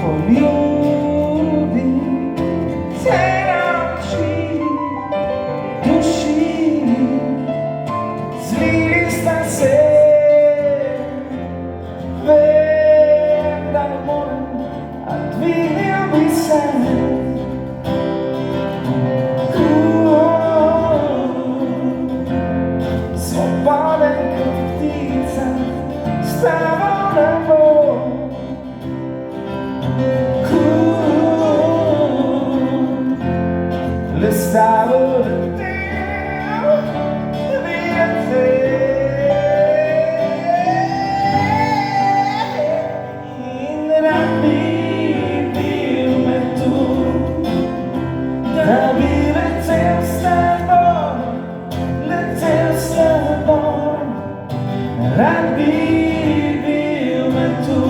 poljubi, terači, duši, zvili sta se, vem da ne morem, a dvignil bi se. Svoboden kot ptica, stavo nebo. Le stavo da te, via te. In rad bi bil me tu, da bi letel s teboj, letel s teboj. Rad bi bil me tu,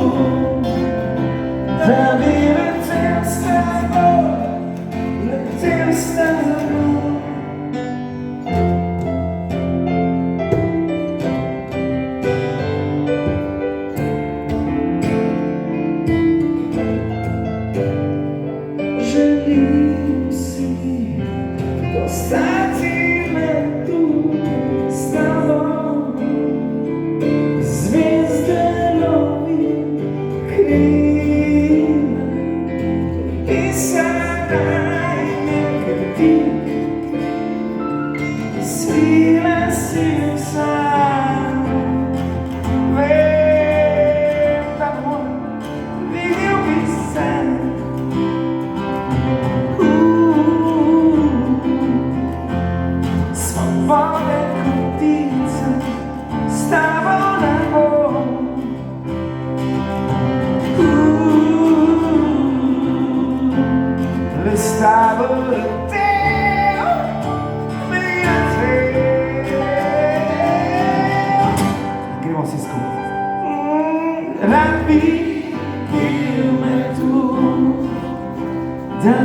da bi letel s teboj, letel s teboj. Želim si ostati me tu s tobom, zvezde lovim krila i sanjaj nek dik, svila si sam. Vem da moram, videl bi se. Svoboden kot ptica, s tabo ne bom. Le s tabo letel, prijatelj. Gremo vsi skupaj. Rad bi bil me tu, da